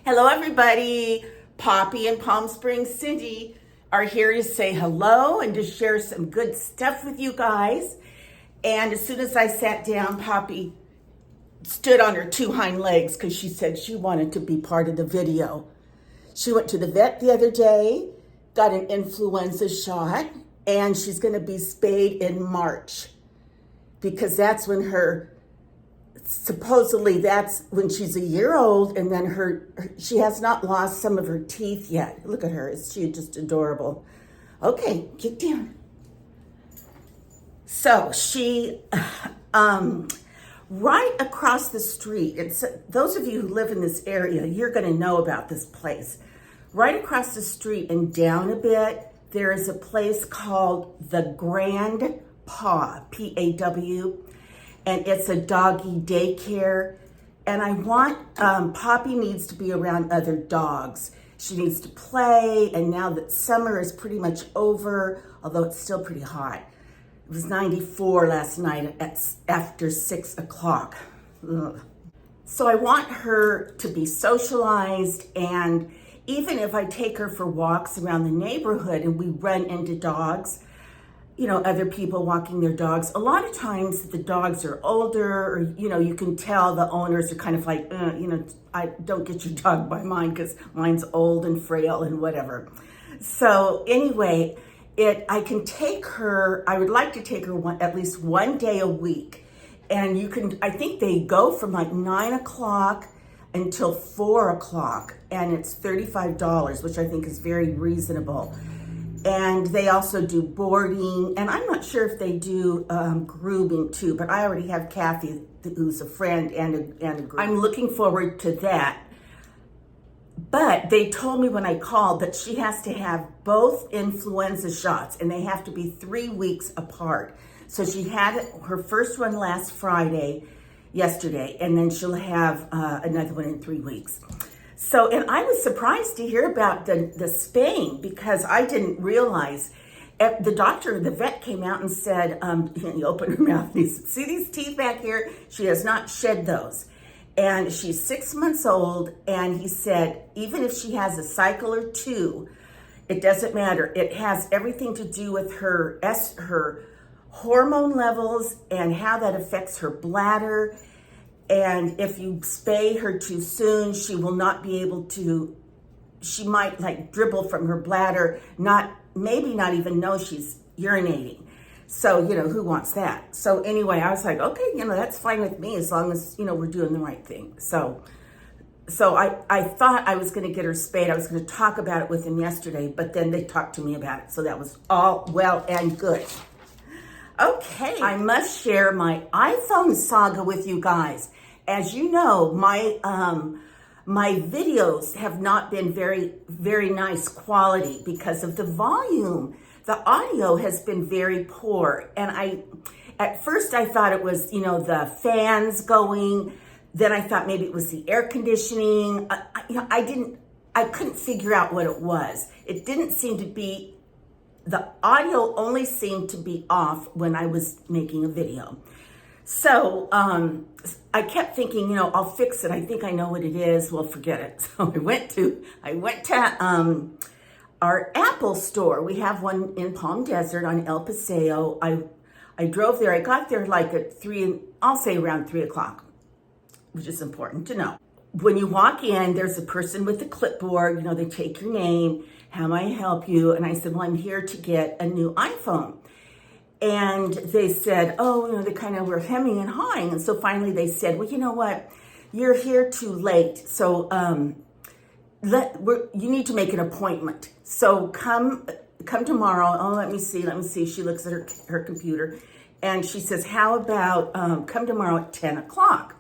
Hello, everybody. Poppy and Palm Springs Cindy are here to say hello and to share some good stuff with you guys. And as soon as I sat down, Poppy stood on her two hind legs because she said she wanted to be part of the video. She went to the vet the other day, got an influenza shot, and she's going to be spayed in March because that's when supposedly that's when she's a year old, and then she has not lost some of her teeth yet. Look at her, is she just adorable? Okay, get down. So she, right across the street, those of you who live in this area, you're gonna know about this place. Right across the street and down a bit, there is a place called the Grand Paw, P-A-W, and it's a doggy daycare. And I want, Poppy needs to be around other dogs. She needs to play, and now that summer is pretty much over, although it's still pretty hot. It was 94 last night after 6 o'clock. Ugh. So I want her to be socialized, and even if I take her for walks around the neighborhood and we run into dogs, you know, other people walking their dogs, a lot of times the dogs are older, or, you know, you can tell the owners are kind of like, I don't get your dog by mine because mine's old and frail and whatever. So anyway, I can take her, I would like to take her at least one day a week. And I think they go from like 9 o'clock until 4 o'clock, and it's $35, which I think is very reasonable. And they also do boarding, and I'm not sure if they do grooming too, but I already have Kathy, who's a friend and a group. I'm looking forward to that. But they told me when I called that she has to have both influenza shots, and they have to be 3 weeks apart. So she had her first one yesterday, and then she'll have another one in 3 weeks. So, and I was surprised to hear about the spaying because I didn't realize. The vet came out and said, he opened her mouth and he said, see these teeth back here? She has not shed those. And she's 6 months old, and he said, even if she has a cycle or two, it doesn't matter. It has everything to do with her hormone levels and how that affects her bladder. And if you spay her too soon, she will not be able to, she might like dribble from her bladder, maybe not even know she's urinating. So, who wants that? So anyway, I was like, okay, that's fine with me as long as, we're doing the right thing. So I thought I was going to get her spayed. I was going to talk about it with him yesterday, but then they talked to me about it. So that was all well and good. Okay, I must share my iPhone saga with you guys. As you know, my videos have not been very, very nice quality because of the volume. The audio has been very poor. And at first I thought it was, the fans going. Then I thought maybe it was the air conditioning. I couldn't figure out what it was. It didn't seem to be, the audio only seemed to be off when I was making a video. So I kept thinking, I'll fix it. I think I know what it is. Well, forget it. So I went to our Apple store. We have one in Palm Desert on El Paseo. I drove there. I got there like at around 3 o'clock, which is important to know. When you walk in, there's a person with a clipboard. They take your name. How may I help you? And I said, well, I'm here to get a new iPhone. And they said, they kind of were hemming and hawing. And so finally they said, well, you know what? You're here too late. So you need to make an appointment. So come tomorrow. Oh, let me see. She looks at her computer and she says, how about come tomorrow at 10 o'clock?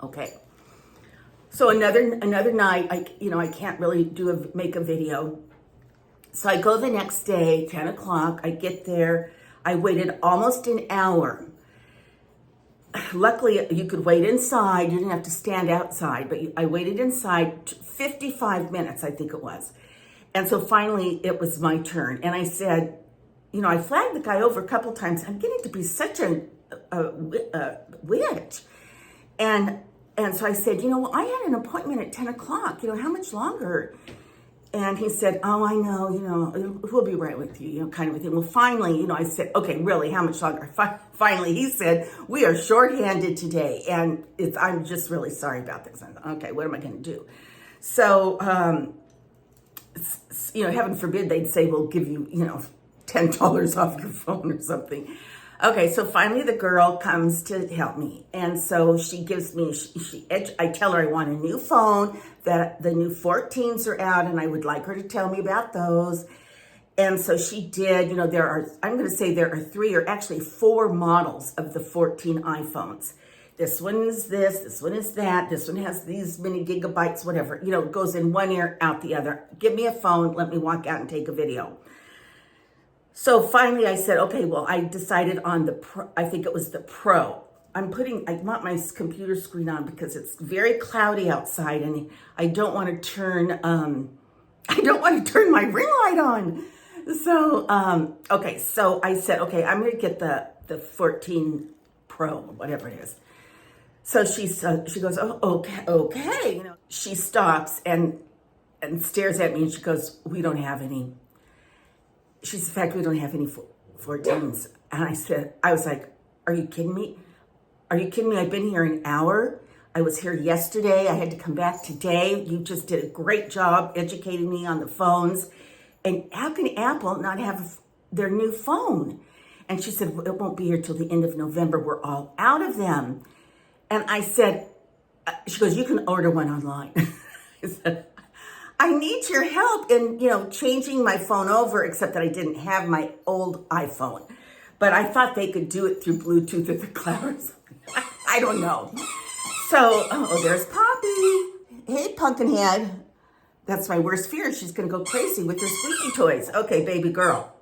Okay. So another night, I can't really make a video. So I go the next day, 10 o'clock, I get there. I waited almost an hour. Luckily, you could wait inside. You didn't have to stand outside, but I waited inside 55 minutes, I think it was. And so finally, it was my turn. And I said, I flagged the guy over a couple times. I'm getting to be such a witch. And And so I said, well, I had an appointment at 10 o'clock, how much longer? And he said, oh, I know, we'll be right with you, kind of a thing. Well, finally, I said, okay, really, how much longer? Finally, he said, we are shorthanded today. And I'm just really sorry about this. I thought, okay, what am I going to do? So, heaven forbid they'd say, we'll give you, $10 off your phone or something. Okay, so finally the girl comes to help me. And so she gives me, I tell her I want a new phone, that the new 14s are out, and I would like her to tell me about those. And so she did. I'm going to say there are 3 or actually 4 models of the 14 iPhones. This one is this one is that, this one has these many gigabytes, whatever. It goes in one ear, out the other. Give me a phone, let me walk out and take a video. So finally I said, okay, well, I decided on the Pro. I think it was the Pro. I want my computer screen on because it's very cloudy outside, and I don't want to turn my ring light on. So, okay, so I said, okay, I'm going to get the 14 Pro, whatever it is. So she goes, oh, okay. She stops and stares at me, and she goes, we don't have any. She says, in fact, we don't have any 14s. And I was like, are you kidding me? Are you kidding me? I've been here an hour. I was here yesterday. I had to come back today. You just did a great job educating me on the phones. And how can Apple not have their new phone? And she said, it won't be here till the end of November. We're all out of them. And I said, she goes, you can order one online. I said, I need your help in, changing my phone over, except that I didn't have my old iPhone. But I thought they could do it through Bluetooth or the cloud or something. I don't know. So, there's Poppy. Hey, Pumpkinhead. That's my worst fear. She's going to go crazy with her squeaky toys. Okay, baby girl.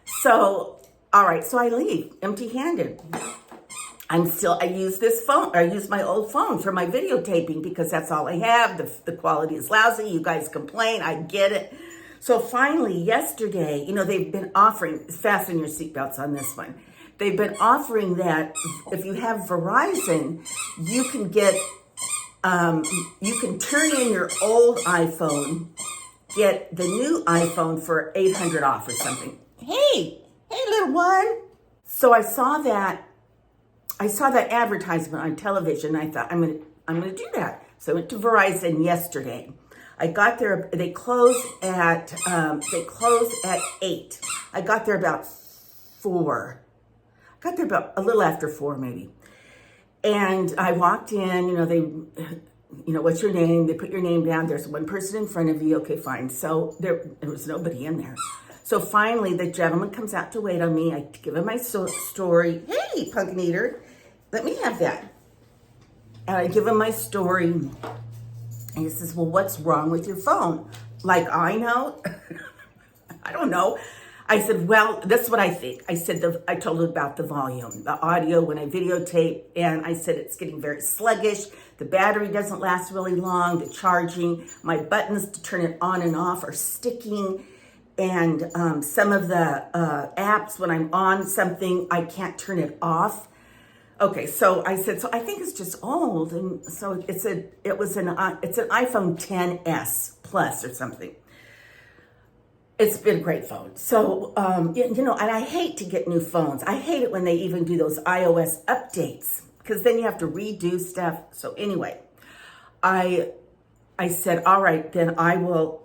So, all right, so I leave empty-handed. I use this phone. I use my old phone for my videotaping because that's all I have. The quality is lousy. You guys complain. I get it. So finally, yesterday, they've been offering, fasten your seatbelts on this one. They've been offering that if you have Verizon, you can get, you can turn in your old iPhone, get the new iPhone for $800 off or something. Hey, little one. So I saw that advertisement on television. I thought, I'm gonna do that. So I went to Verizon yesterday. I got there. They close at 8. I got there about 4. Got there about a little after 4 maybe. And I walked in. What's your name? They put your name down. There's one person in front of you. Okay, fine. So there was nobody in there. So finally, the gentleman comes out to wait on me. I give him my story. Hey, Pumpkin Eater, let me have that. And I give him my story. And he says, well, what's wrong with your phone? Like, I know? I don't know. I said, well, that's what I think. I said, I told him about the volume, the audio when I videotape. And I said, it's getting very sluggish. The battery doesn't last really long. The charging, my buttons to turn it on and off are sticking. And some of the apps, when I'm on something, I can't turn it off. Okay, so I said, so I think it's just old, and so it's an iPhone XS Plus or something. It's been a great phone. So and I hate to get new phones. I hate it when they even do those iOS updates because then you have to redo stuff. So anyway, I said, all right, then I will.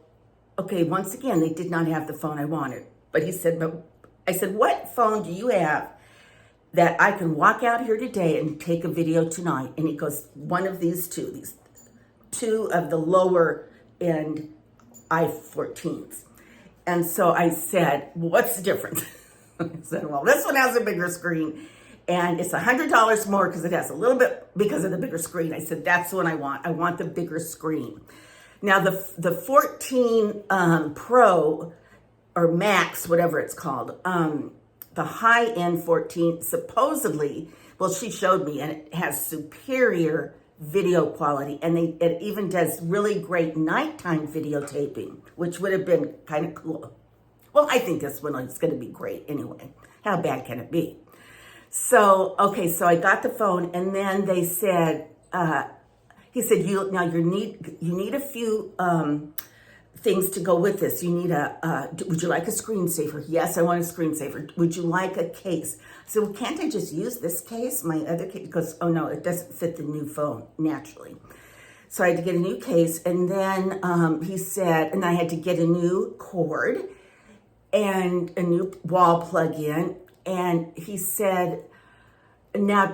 Okay, once again, they did not have the phone I wanted. But he said, I said, what phone do you have that I can walk out here today and take a video tonight? And he goes, one of these two of the lower end i14s. And so I said, what's the difference? I said, well, this one has a bigger screen and it's $100 more because it has a little bit, because of the bigger screen. I said, that's what I want. I want the bigger screen. Now, the 14 Pro or Max, whatever it's called, the high-end 14, supposedly, well, she showed me, and it has superior video quality, and it even does really great nighttime videotaping, which would have been kind of cool. Well, I think this one is going to be great anyway. How bad can it be? So, okay, so I got the phone, and then they said, He said, you need a few things to go with this. You need would you like a screensaver? Yes, I want a screensaver. Would you like a case? I said, well, can't I just use this case? My other case goes, oh no, it doesn't fit the new phone naturally. So I had to get a new case. And then he said, and I had to get a new cord and a new wall plug-in. And he said, now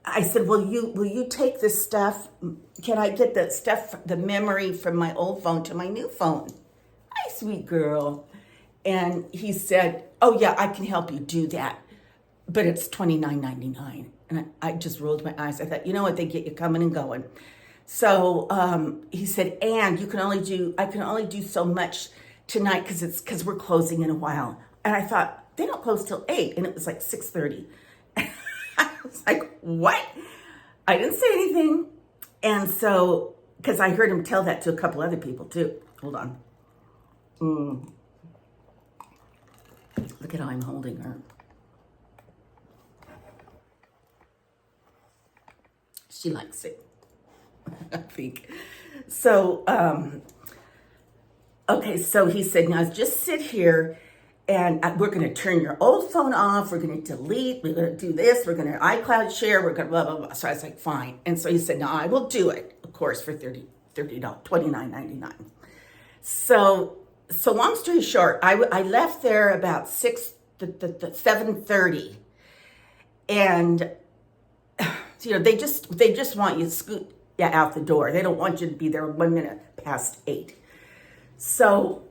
I said, will you take this stuff? Can I get the stuff, the memory from my old phone to my new phone? Hi, sweet girl. And he said, oh yeah, I can help you do that, but it's $29.99. And I just rolled my eyes. I thought, you know what, they get you coming and going. So he said, and I can only do so much tonight because we're closing in a while. And I thought, they don't close till 8, and it was like 6:30. I was like, what? I didn't say anything. And so, because I heard him tell that to a couple other people too. Hold on. Look at how I'm holding her. She likes it, I think. So, okay, so he said, now just sit here and we're going to turn your old phone off. We're going to delete. We're going to do this. We're going to iCloud share. We're going to blah, blah, blah. So I was like, fine. And so he said, no, I will do it, of course, for $29.99. So long story short, I left there about 7:30. And, they just want you to scoot out the door. They don't want you to be there 1 minute past 8. So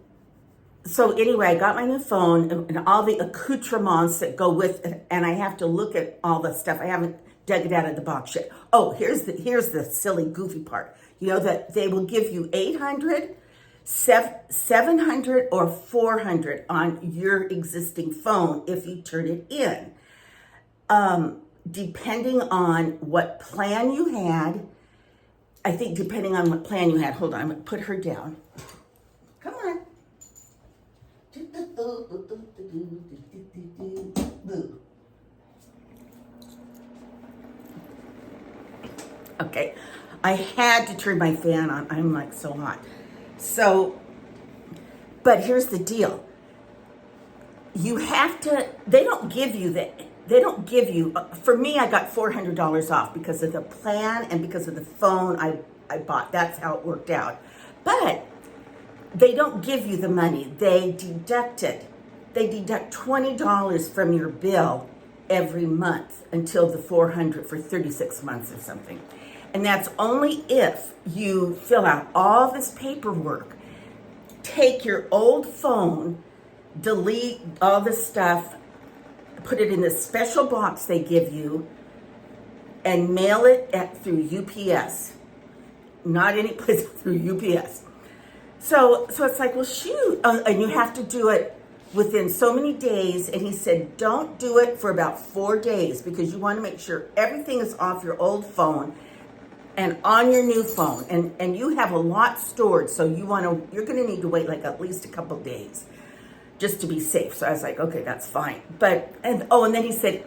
anyway, I got my new phone and all the accoutrements that go with it, and I have to look at all the stuff. I haven't dug it out of the box yet. Oh, here's the silly, goofy part. That they will give you 800, 700, or 400 on your existing phone if you turn it in. Depending on what plan you had, I think depending on what plan you had, hold on, I'm going to put her down. Come on. Okay, I had to turn my fan on. I'm like so hot. But here's the deal. You have to, they don't give you, for me, I got $400 off because of the plan and because of the phone I bought. That's how it worked out. But they don't give you the money. They deduct it. They deduct $20 from your bill every month until the $400 for 36 months or something. And that's only if you fill out all this paperwork, take your old phone, delete all this stuff, put it in this special box they give you, and mail it through UPS. Not any place, through UPS. So it's like, well, shoot. And you have to do it within so many days. And he said, don't do it for about 4 days because you want to make sure everything is off your old phone and on your new phone. And you have a lot stored. So you're going to need to wait like at least a couple days just to be safe. So I was like, okay, that's fine. And then he said,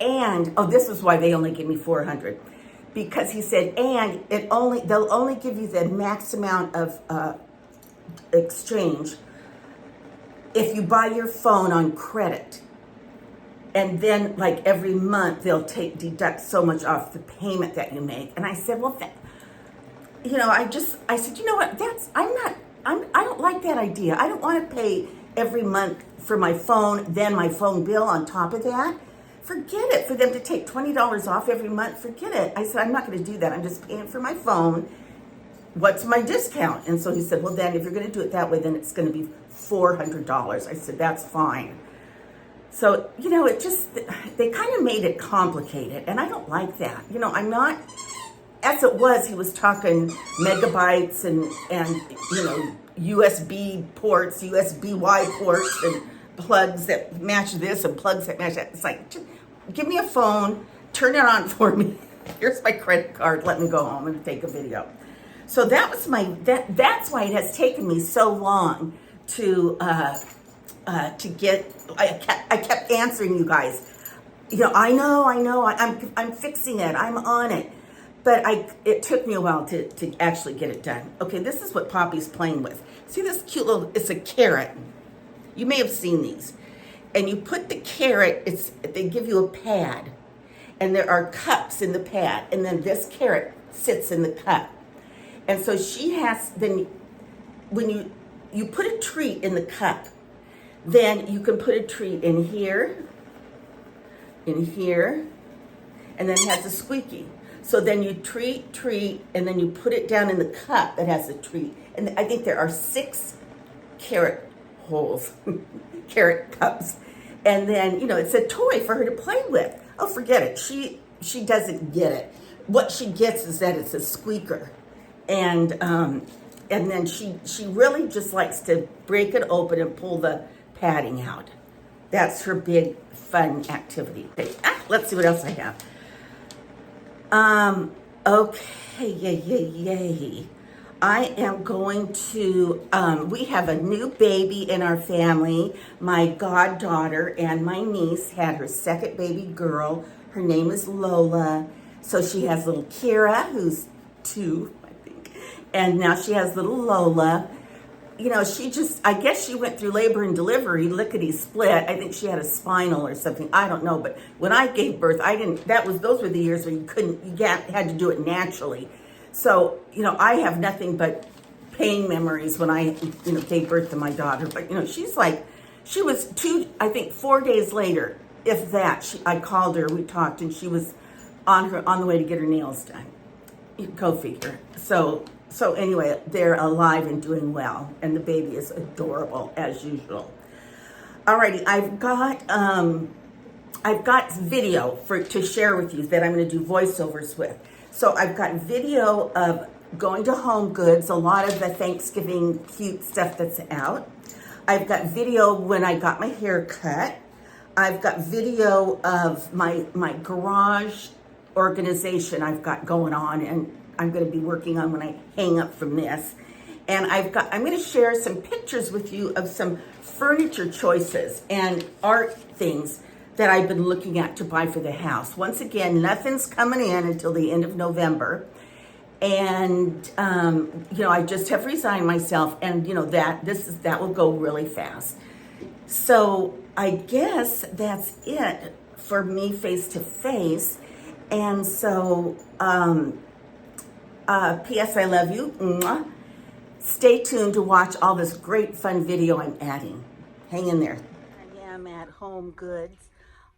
this is why they only give me 400. Because he said, and they'll only give you the max amount of exchange if you buy your phone on credit. And then like every month they'll deduct so much off the payment that you make. And I said, well, I said, you know what, I don't like that idea. I don't want to pay every month for my phone, then my phone bill on top of that. Forget it. For them to take $20 off every month, forget it. I said, I'm not going to do that. I'm just paying for my phone. What's my discount? And so he said, well, then if you're going to do it that way, then it's going to be $400. I said, that's fine. So, they kind of made it complicated, and I don't like that. I'm not, as it was, he was talking megabytes and USB ports, USB-Y ports, and plugs that match this and plugs that match that. It's like, just give me a phone, turn it on for me. Here's my credit card. Let me go home and take a video. So that was that's why it has taken me so long to get. I kept answering you guys. I know. I'm fixing it. I'm on it. but it took me a while to actually get it done. Okay, this is what Poppy's playing with. See this cute little, it's a carrot. You may have seen these. And you put the carrot, they give you a pad. And there are cups in the pad. And then this carrot sits in the cup. And so she has, then when you put a treat in the cup, then you can put a treat in here, and then it has a squeaky. So then you treat, and then you put it down in the cup that has a treat. And I think there are 6 carrot holes, carrot cups. And then, it's a toy for her to play with. Oh, forget it. She doesn't get it. What she gets is that it's a squeaker. And then she really just likes to break it open and pull the padding out. That's her big fun activity. Okay, let's see what else I have. Okay, yay. I am going to, we have a new baby in our family. My goddaughter and my niece had her second baby girl. Her name is Lola. So she has little Kira, who's 2, I think. And now she has little Lola. I guess she went through labor and delivery, lickety split. I think she had a spinal or something. I don't know. But when I gave birth, those were the years when you had to do it naturally. So, I have nothing but pain memories when I, gave birth to my daughter. But, she was 4 days later, if that, I called her, we talked, and she was on the way to get her nails done. Go figure. So anyway, they're alive and doing well, and the baby is adorable as usual. Alrighty, I've got video to share with you that I'm going to do voiceovers with. So I've got video of going to Home Goods, a lot of the Thanksgiving cute stuff that's out. I've got video when I got my hair cut. I've got video of my garage organization I've got going on, and I'm going to be working on when I hang up from this. And I'm going to share some pictures with you of some furniture choices and art things that I've been looking at to buy for the house. Once again, nothing's coming in until the end of November. And, I just have resigned myself, and, that will go really fast. So I guess that's it for me face to face. And so, P.S. I love you. Mwah. Stay tuned to watch all this great fun video I'm adding. Hang in there. I am at Home Goods.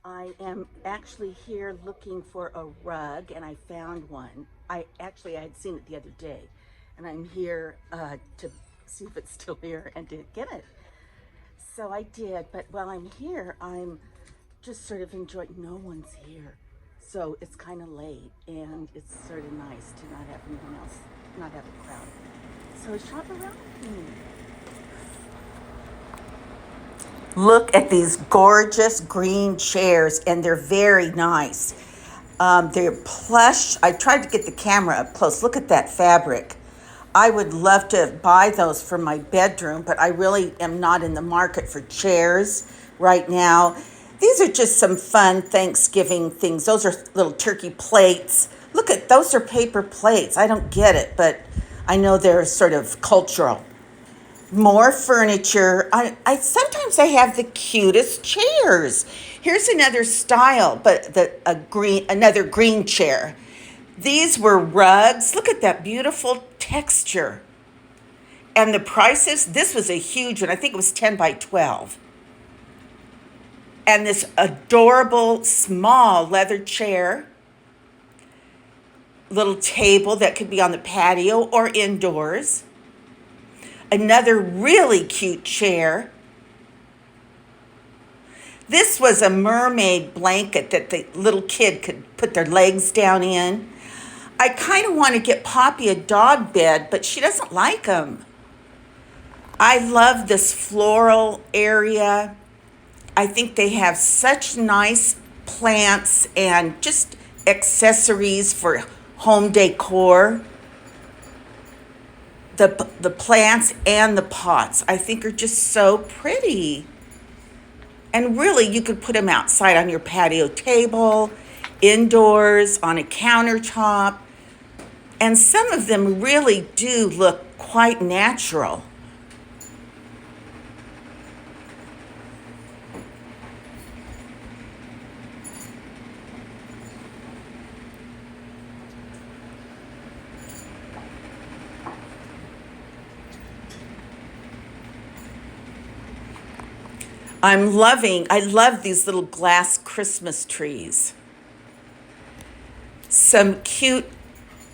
I am actually here looking for a rug, and I found one. I had seen it the other day, and I'm here to see if it's still here and to get it. So I did, but while I'm here, I'm just sort of enjoying, no one's here. So it's kind of late, and it's sort of nice to not have anyone else, not have a crowd. So shop around. Look at these gorgeous green chairs, and they're very nice. They're plush. I tried to get the camera up close. Look at that fabric. I would love to buy those for my bedroom, but I really am not in the market for chairs right now. These are just some fun Thanksgiving things. Those are little turkey plates. Look at, those are paper plates. I don't get it, but I know they're sort of cultural. More furniture. Sometimes I have the cutest chairs. Here's another style, but another green chair. These were rugs. Look at that beautiful texture. And the prices, this was a huge one. I think it was 10 by 12. And this adorable small leather chair. Little table that could be on the patio or indoors. Another really cute chair. This was a mermaid blanket that the little kid could put their legs down in. I kind of want to get Poppy a dog bed, but she doesn't like them. I love this floral area. I think they have such nice plants and just accessories for home decor. The plants and the pots, I think, are just so pretty. And really, you could put them outside on your patio table, indoors, on a countertop. And some of them really do look quite natural. I love these little glass Christmas trees. Some cute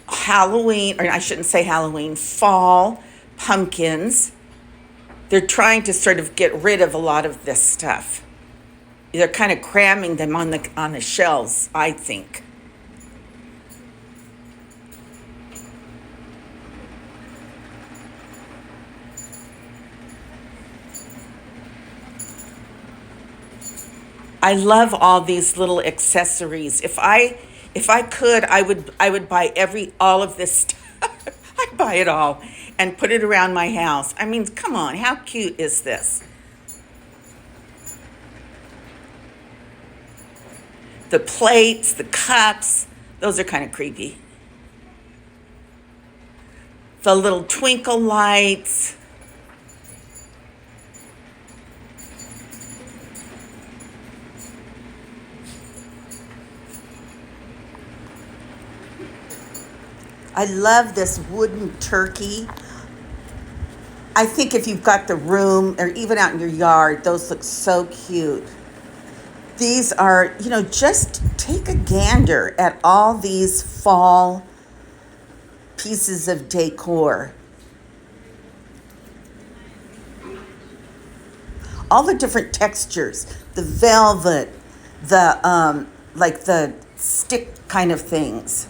Halloween, or I shouldn't say Halloween, fall pumpkins. They're trying to sort of get rid of a lot of this stuff. They're kind of cramming them on the shelves, I think. I love all these little accessories. If I could, I would buy all of this stuff. I'd buy it all and put it around my house. I mean, come on, how cute is this? The plates, the cups, those are kind of creepy. The little twinkle lights. I love this wooden turkey. I think if you've got the room or even out in your yard, those look so cute. These are, just take a gander at all these fall pieces of decor. All the different textures, the velvet, the like the stick kind of things.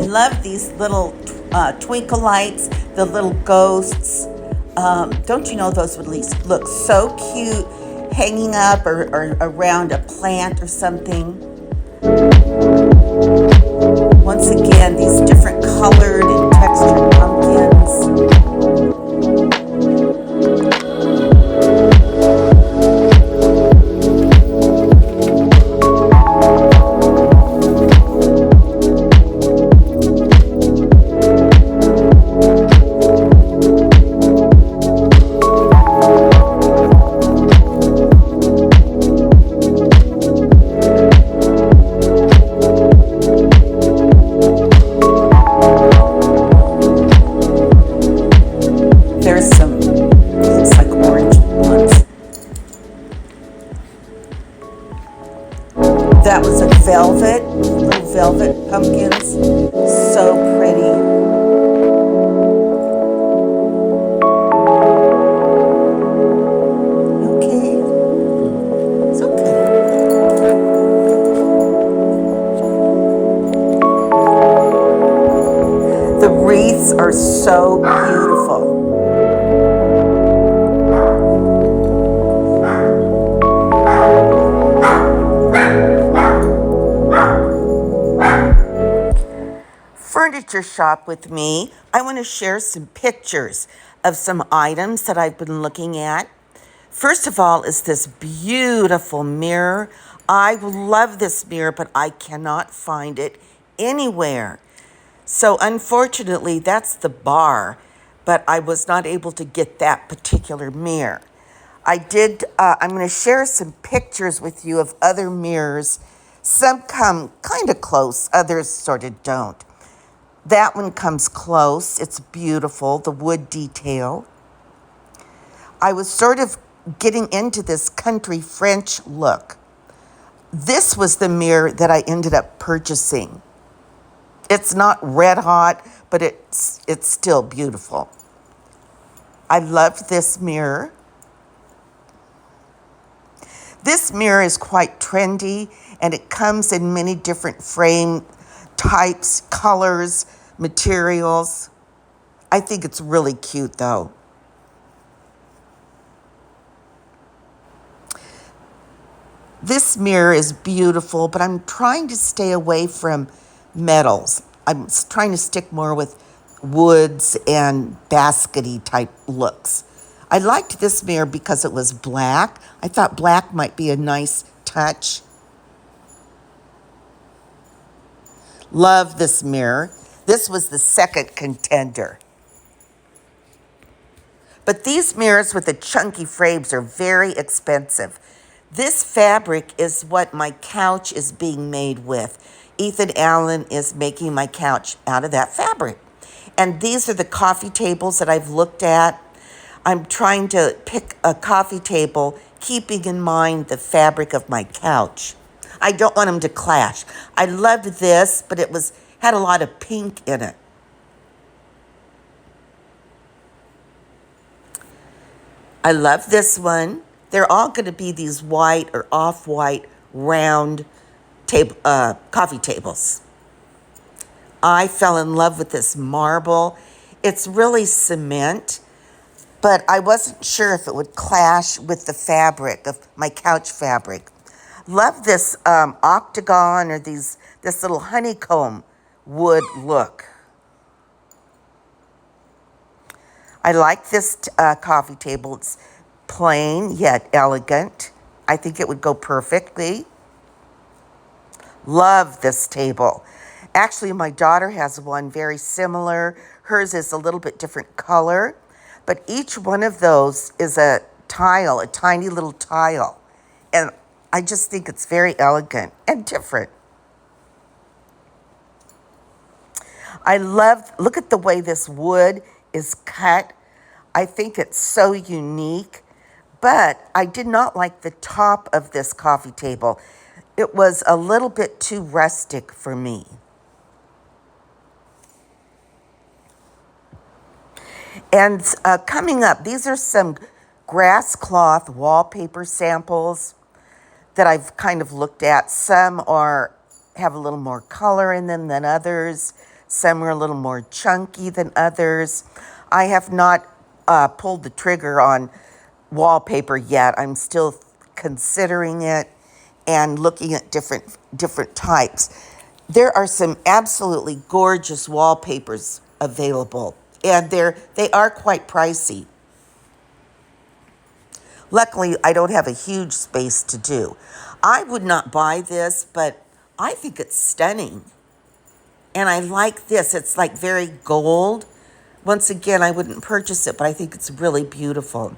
Love these little twinkle lights, the little ghosts. Don't you know those would look so cute hanging up or around a plant or something? Once again, these different colored and textured pumpkins. That was a little velvet pumpkins. So pretty. Okay. It's okay. The wreaths are so beautiful. Furniture shop with me. I want to share some pictures of some items that I've been looking at. First of all is this beautiful mirror. I love this mirror, but I cannot find it anywhere. So unfortunately, that's the bar, but I was not able to get that particular mirror. I'm going to share some pictures with you of other mirrors. Some come kind of close, others sort of don't. That one comes close. It's beautiful, the wood detail. I was sort of getting into this country French look. This was the mirror that I ended up purchasing. It's not red hot, but it's still beautiful. I loved this mirror. This mirror is quite trendy, and it comes in many different frame types, colors, materials. I think it's really cute though. This mirror is beautiful, but I'm trying to stay away from metals. I'm trying to stick more with woods and baskety type looks. I liked this mirror because it was black. I thought black might be a nice touch. Love this mirror. This was the second contender. But these mirrors with the chunky frames are very expensive. This fabric is what my couch is being made with. Ethan Allen is making my couch out of that fabric. And these are the coffee tables that I've looked at. I'm trying to pick a coffee table, keeping in mind the fabric of my couch. I don't want them to clash. I loved this, but it had a lot of pink in it. I love this one. They're all going to be these white or off-white round coffee tables. I fell in love with this marble. It's really cement, but I wasn't sure if it would clash with the fabric of my couch fabric. Love this octagon or this little honeycomb wood look. I like this coffee table. It's plain yet elegant. I think it would go perfectly. Love this table. Actually, my daughter has one very similar. Hers is a little bit different color, but each one of those is a tile, a tiny little tile. And I just think it's very elegant and different. Look at the way this wood is cut. I think it's so unique, but I did not like the top of this coffee table. It was a little bit too rustic for me. And coming up, these are some grass cloth wallpaper samples that I've kind of looked at. Some have a little more color in them than others. Some are a little more chunky than others. I have not pulled the trigger on wallpaper yet. I'm still considering it and looking at different types. There are some absolutely gorgeous wallpapers available, and they are quite pricey. Luckily, I don't have a huge space to do. I would not buy this, but I think it's stunning. And I like this. It's like very gold. Once again, I wouldn't purchase it, but I think it's really beautiful.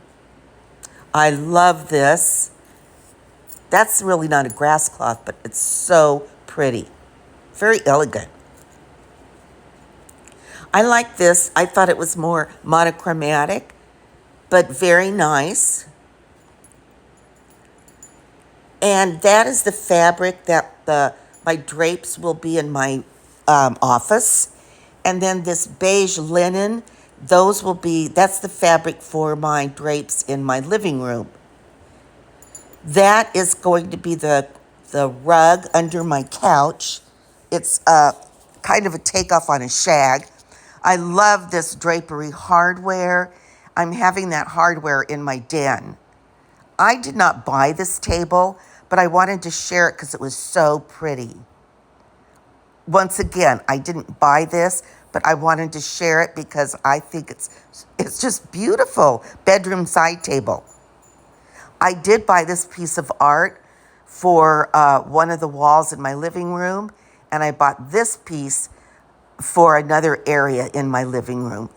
I love this. That's really not a grass cloth, but it's so pretty. Very elegant. I like this. I thought it was more monochromatic, but very nice. And that is the fabric that my drapes will be in my office. And then this beige linen, that's the fabric for my drapes in my living room. That is going to be the rug under my couch. It's kind of a takeoff on a shag. I love this Drapery Hardware. I'm having that hardware in my den. I did not buy this table, but I wanted to share it because it was so pretty. Once again, I didn't buy this, but I wanted to share it because I think it's just beautiful. Bedroom side table. I did buy this piece of art for one of the walls in my living room, and I bought this piece for another area in my living room.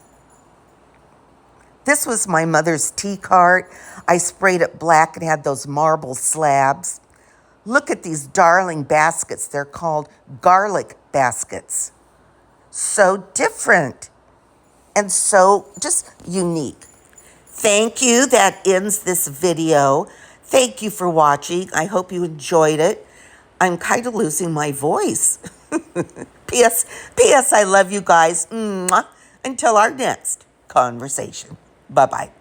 This was my mother's tea cart. I sprayed it black and had those marble slabs. Look at these darling baskets. They're called garlic baskets. So different and so just unique. Thank you. That ends this video. Thank you for watching. I hope you enjoyed it. I'm kind of losing my voice. P.S. I love you guys. Mwah. Until our next conversation. Bye-bye.